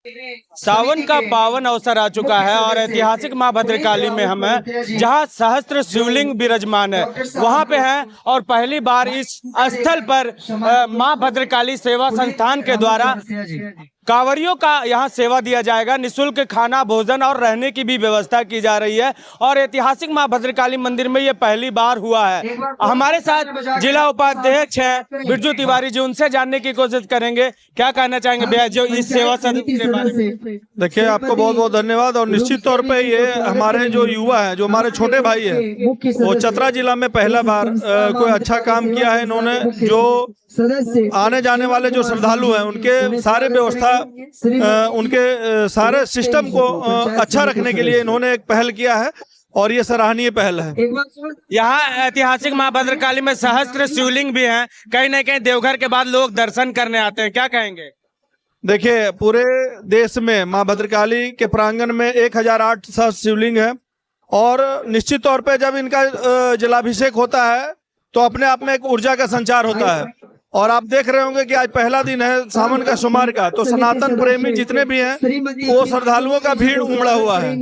सावन का पावन अवसर आ चुका है और ऐतिहासिक मां भद्रकाली में हम हैं, जहां सहस्त्र शिवलिंग विराजमान है, वहां पे हैं। और पहली बार इस स्थल पर मां भद्रकाली सेवा संस्थान के द्वारा कांवरियों का यहाँ सेवा दिया जाएगा। निःशुल्क खाना भोजन और रहने की भी व्यवस्था की जा रही है और ऐतिहासिक मां भद्रकाली मंदिर में ये पहली बार हुआ है। हमारे साथ जिला उपाध्यक्ष हैं बिरजू तिवारी जी, उनसे जानने की कोशिश करेंगे। क्या कहना चाहेंगे भैया जो इस सेवा के बारे में? देखिए, आपको बहुत बहुत धन्यवाद। और निश्चित तौर पे ये हमारे जो युवा है, जो हमारे छोटे भाई है, वो चतरा जिला में पहला बार कोई अच्छा काम किया है इन्होंने। जो आने जाने वाले जो श्रद्धालु हैं उनके सारे व्यवस्था उनके सारे सिस्टम को अच्छा रखने के लिए इन्होंने एक पहल किया है और ये सराहनीय पहल है। यहाँ ऐतिहासिक मां भद्रकाली में सहस्त्र शिवलिंग भी हैं। कहीं न कहीं देवघर के बाद लोग दर्शन करने आते हैं, क्या कहेंगे? देखिए, पूरे देश में मां भद्रकाली के प्रांगण में 1008 सहस्त्र शिवलिंग है और निश्चित तौर पे जब इनका जलाभिषेक होता है तो अपने आप में एक ऊर्जा का संचार होता है। और आप देख रहे होंगे कि आज पहला दिन है सावन का सोमवार का, तो सनातन प्रेमी जितने भी हैं वो श्रद्धालुओं का भीड़ उमड़ा हुआ है।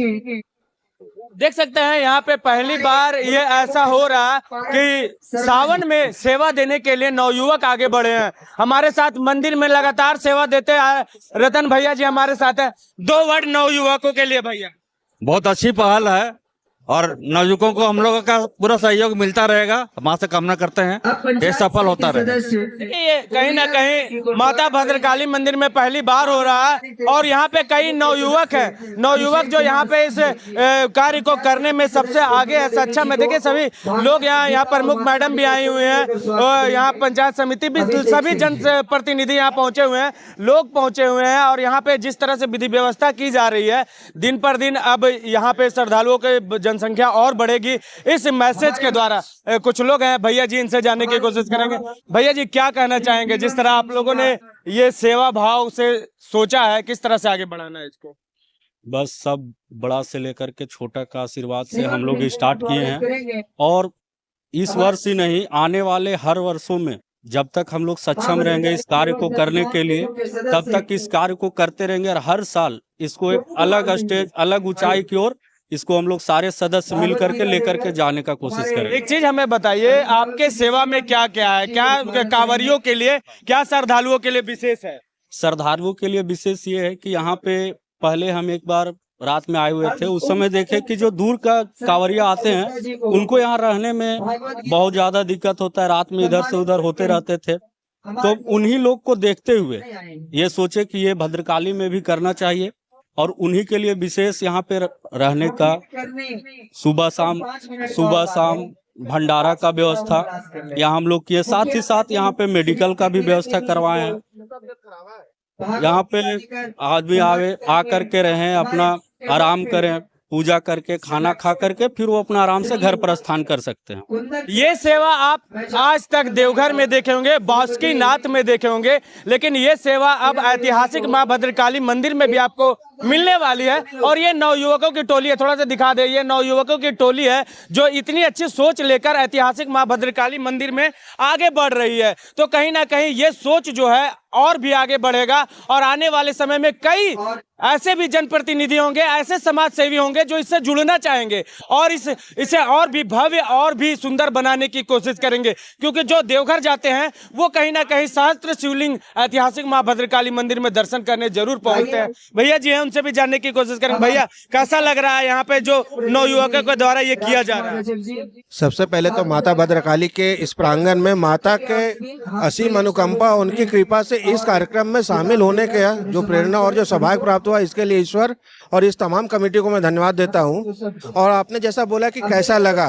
देख सकते हैं यहाँ पे पहली बार ये ऐसा हो रहा है कि सावन में सेवा देने के लिए नवयुवक आगे बढ़े हैं। हमारे साथ मंदिर में लगातार सेवा देते हैं रतन भैया जी हमारे साथ है। 2 वर्ड नवयुवकों के लिए भैया। बहुत अच्छी पहल है और नवयुवकों को हम लोगों का पूरा सहयोग मिलता रहेगा। मां से कामना करते हैं ये सफल होता रहे। ये कहीं ना कहीं माता भद्रकाली मंदिर में पहली बार हो रहा है और यहाँ पे कई नवयुवक हैं, नवयुवक जो यहाँ पे इस कार्य को करने में सबसे आगे है। सच्चा में देखिए सभी लोग यहाँ प्रमुख मैडम भी आई हुए हैं और यहाँ पंचायत समिति भी, सभी जन प्रतिनिधि यहाँ पहुंचे हुए हैं, लोग पहुंचे हुए हैं। और यहाँ पे जिस तरह से विधि व्यवस्था की जा रही है, दिन पर दिन अब यहाँ पे श्रद्धालुओं के संख्या और बढ़ेगी इस मैसेज के द्वारा। कुछ लोग हैं भैया जी, इनसे जानने की कोशिश करेंगे। भैया जी क्या कहना चाहेंगे, जिस तरह आप लोगों ने ये सेवा भाव से सोचा है, किस तरह से आगे बढ़ाना है इसको? बस सब बड़ा से लेकर के छोटा का आशीर्वाद से हम लोग स्टार्ट किए हैं और इस वर्ष ही नहीं, आने वाले हर वर्षों में जब तक हम लोग सक्षम रहेंगे इस कार्य को करने के लिए, तब तक इस कार्य को करते रहेंगे। और हर साल इसको एक अलग स्टेज, अलग ऊंचाई की ओर इसको हम लोग सारे सदस्य मिल करके लेकर के जाने का कोशिश करें। एक चीज हमें बताइए, आपके सेवा में क्या क्या है? क्या कांवरियों के लिए, क्या श्रद्धालुओं के लिए विशेष है? श्रद्धालुओं के लिए विशेष ये है कि यहाँ पे पहले हम एक बार रात में आए हुए थे, उस समय देखे कि जो दूर का कांवरिया आते हैं उनको यहाँ रहने में बहुत ज्यादा दिक्कत होता है, रात में इधर से उधर होते रहते थे। तो उन्हीं लोग को देखते हुए ये सोचे कि ये भद्रकाली में भी करना चाहिए और उन्हीं के लिए विशेष यहाँ पे रहने का सुबह शाम भंडारा का व्यवस्था यहाँ हम लोग किए। साथ ही साथ यहाँ पे मेडिकल का भी व्यवस्था करवाए हैं। यहाँ पे आदमी आ करके रहें, अपना आराम करें, पूजा करके खाना खा करके फिर वो अपना आराम से घर प्रस्थान कर सकते हैं। ये सेवा आप आज तक देवघर में देखे होंगे, बासुकीनाथ में देखे होंगे, लेकिन ये सेवा अब ऐतिहासिक मां भद्रकाली मंदिर में भी आपको मिलने वाली है। और ये नवयुवकों की टोली है, थोड़ा सा दिखा दे, ये नवयुवकों की टोली है जो इतनी अच्छी सोच लेकर ऐतिहासिक मां भद्रकाली मंदिर में आगे बढ़ रही है। तो कहीं ना कहीं ये सोच जो है और भी आगे बढ़ेगा और आने वाले समय में कई ऐसे भी जनप्रतिनिधि होंगे, ऐसे समाज सेवी होंगे जो इससे जुड़ना चाहेंगे और इसे और भी भव्य और भी सुंदर बनाने की कोशिश करेंगे। क्योंकि जो देवघर जाते हैं वो कहीं ना कहीं सहस्त्र शिवलिंग ऐतिहासिक मां भद्रकाली मंदिर में दर्शन करने जरूर पहुंचते हैं। भैया जी हैं, उनसे भी जानने की कोशिश करेंगे। भैया कैसा लग रहा है यहाँ पे जो नवयुवकों के द्वारा ये किया जा रहा है? सबसे पहले तो माता भद्रकाली के इस प्रांगण में माता के असीम अनुकंपा, उनकी कृपा से इस कार्यक्रम में शामिल होने का जो प्रेरणा और जो सौभाग्य प्राप्त हुआ, इसके लिए ईश्वर और इस तमाम कमेटी को मैं धन्यवाद देता हूं। और आपने जैसा बोला कि कैसा लगा,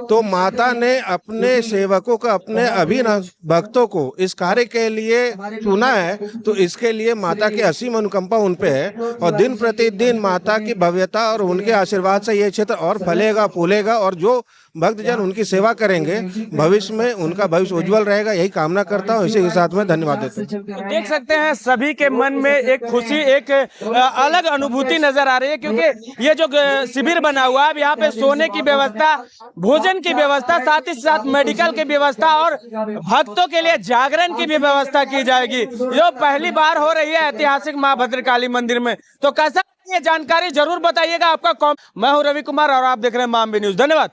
तो माता ने अपने सेवकों को, अपने अभिनव भक्तों को इस कार्य के लिए चुना है, तो इसके लिए माता की असीम अनुकंपा उन पे है। और दिन प्रतिदिन माता की भव्यता और उनके आशीर्वाद से ये क्षेत्र और फलेगा फूलेगा और जो भक्तजन उनकी सेवा करेंगे, भविष्य में उनका भविष्य उज्जवल रहेगा, यही कामना करता हूँ। इसी के साथ में धन्यवाद देता हूँ। देख सकते हैं सभी के मन में एक खुशी, एक अलग अनुभूति नजर आ रही है, क्योंकि ये जो शिविर बना हुआ है, अब यहाँ पे सोने की व्यवस्था, भोजन की व्यवस्था, साथ ही साथ मेडिकल की व्यवस्था और भक्तों के लिए जागरण की भी व्यवस्था की जाएगी, जो पहली बार हो रही है ऐतिहासिक मां भद्रकाली मंदिर में। तो कैसा ये जानकारी जरूर बताइएगा आपका। मैं हूं रवि कुमार और आप देख रहे हैं मामबी न्यूज। धन्यवाद।